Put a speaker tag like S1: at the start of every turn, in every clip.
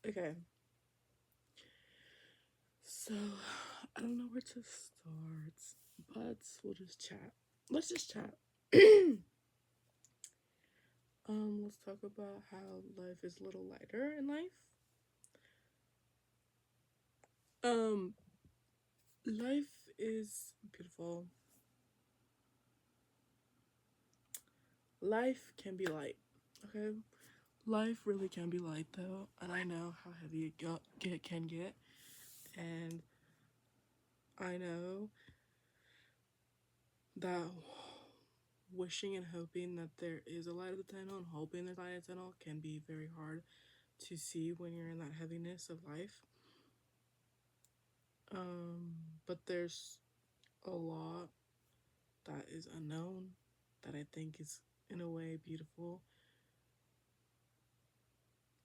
S1: Okay, so I don't know where to start, but we'll just chat. Let's just chat. Let's talk about how life is a little lighter in life. Um, Life is beautiful. Life can be light. Okay, life really can be light though, and I know how heavy it can get, and I know that wishing and hoping that there is a light at the tunnel and hoping there's light at the tunnel can be very hard to see when you're in that heaviness of life. Um, but there's a lot that is unknown that I think is in a way beautiful.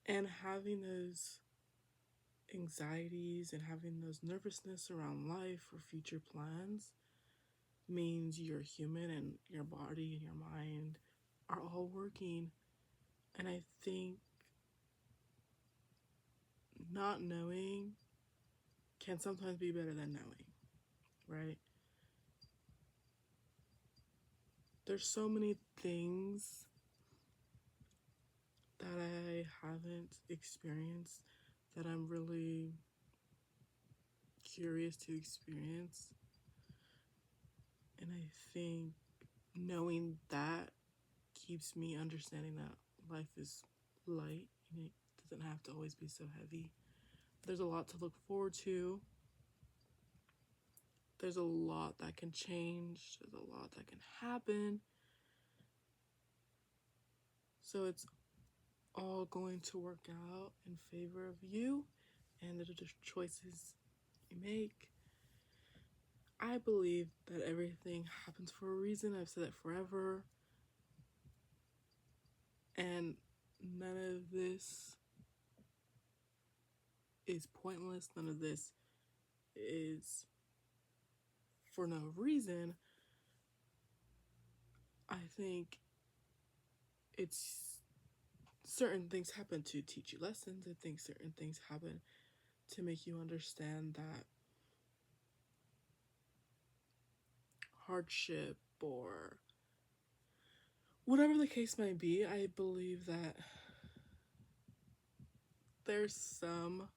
S1: And having those anxieties and having those nervousness around life or future plans means you're human and your body and your mind are all working. And I think not knowing can sometimes be better than knowing, right? There's so many things that I haven't experienced that I'm really curious to experience. And I think knowing that keeps me understanding that life is light and it doesn't have to always be so heavy. There's a lot to look forward to. There's a lot that can change. There's a lot that can happen. So it's all going to work out in favor of you and the choices you make. I believe that everything happens for a reason. I've said that forever. And none of this is pointless. None of this is for no reason. I think it's certain things happen to teach you lessons. I think certain things happen to make you understand that hardship or whatever the case might be, I believe that there's some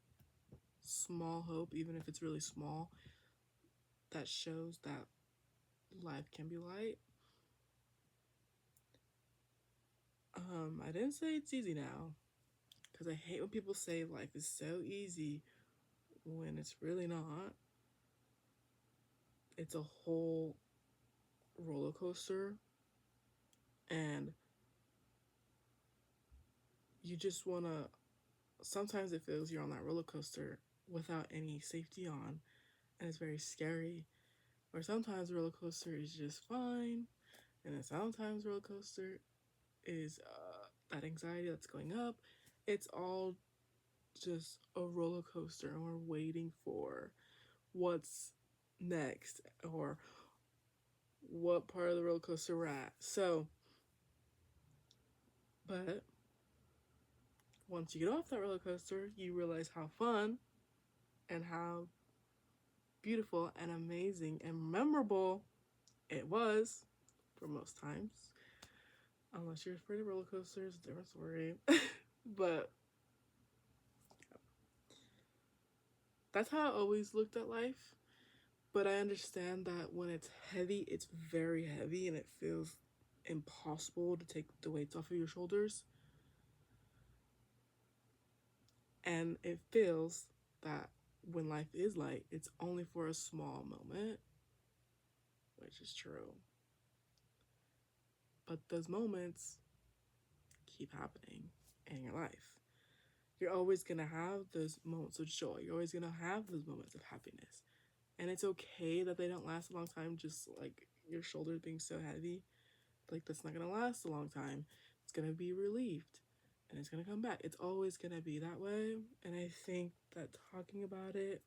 S1: small hope, even if it's really small, that shows that life can be light. I didn't say it's easy now, because I hate when people say life is so easy when it's really not. It's a whole roller coaster, and you just want to. Sometimes it feels you're on that roller coaster without any safety on, and it's very scary. Or sometimes roller coaster is just fine, and then sometimes roller coaster is that anxiety that's going up. It's all just a roller coaster, and we're waiting for what's next or what part of the roller coaster we're at. So, but once you get off that roller coaster, you realize how fun and how beautiful and amazing and memorable it was for most times. Unless you're afraid of roller coasters, different story. But that's how I always looked at life. But I understand that when it's heavy, it's very heavy and it feels impossible to take the weights off of your shoulders. And it feels that when life is light, it's only for a small moment, which is true. But those moments keep happening in your life. You're always going to have those moments of joy. You're always going to have those moments of happiness. And it's okay that they don't last a long time, just like your shoulders being so heavy. Like, that's not going to last a long time. It's going to be relieved and it's going to come back. It's always going to be that way. And I think that talking about it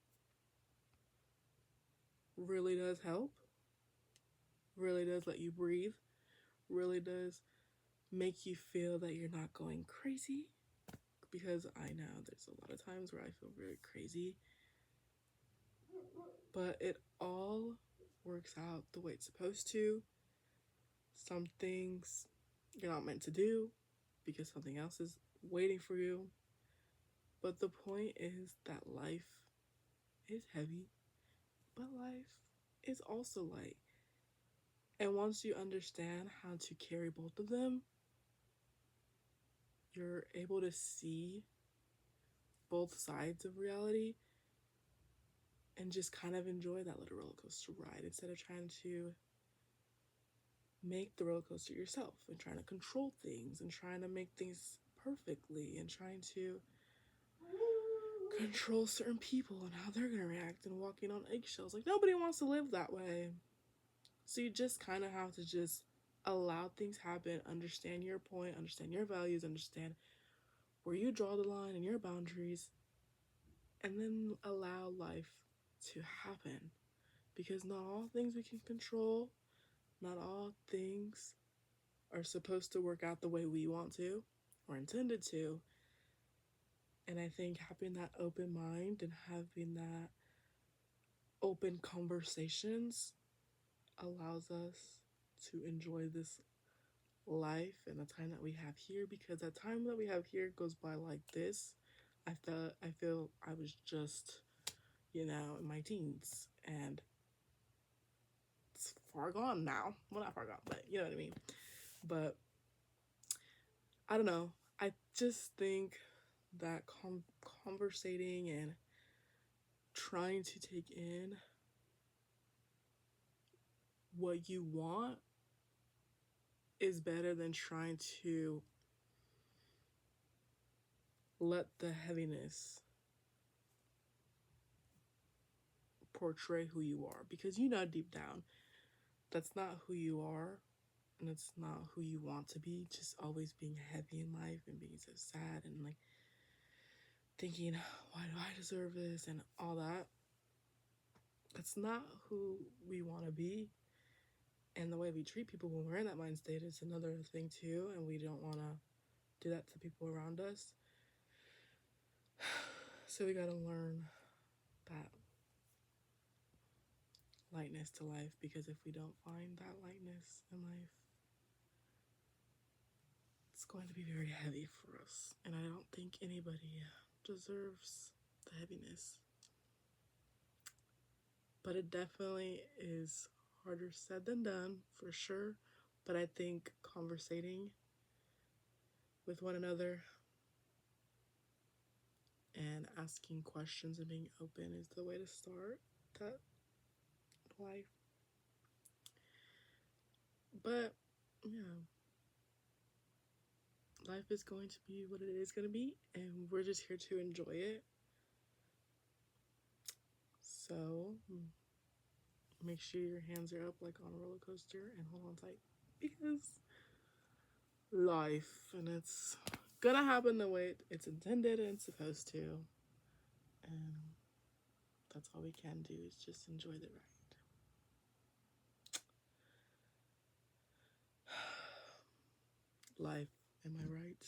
S1: really does help, really does let you breathe, really does make you feel that you're not going crazy, because I know there's a lot of times where I feel very crazy, but it all works out the way it's supposed to. Some things you're not meant to do because something else is waiting for you. But the point is that life is heavy, but life is also light. And once you understand how to carry both of them, you're able to see both sides of reality and just kind of enjoy that little roller coaster ride instead of trying to make the roller coaster yourself and trying to control things and trying to make things perfectly and trying to control certain people and how they're going to react and walking on eggshells. Like, nobody wants to live that way. So you just kind of have to just allow things happen, understand your point, understand your values, understand where you draw the line and your boundaries, and then allow life to happen. Because not all things we can control, not all things are supposed to work out the way we want to or intended to. And I think having that open mind and having that open conversations allows us to enjoy this life and the time that we have here, because the time that we have here goes by like this. I feel I was just, in my teens, and it's far gone now. Well, not far gone, but you know what I mean. But I don't know. I just think that conversating and trying to take in what you want is better than trying to let the heaviness portray who you are, because deep down that's not who you are, and it's not who you want to be. Just always being heavy in life and being so sad and like thinking, why do I deserve this and all that. That's not who we want to be. And the way we treat people when we're in that mind state is another thing too, and we don't want to do that to people around us. So we got to learn that lightness to life, because if we don't find that lightness in life, it's going to be very heavy for us. And I don't think anybody deserves the heaviness. But it definitely is harder said than done, for sure. But I think conversating with one another and asking questions and being open is the way to start that life. But yeah, life is going to be what it is going to be, and we're just here to enjoy it. So make sure your hands are up like on a roller coaster and hold on tight, because life, and it's gonna happen the way it's intended and supposed to, and that's all we can do is just enjoy the ride. Life, am I right?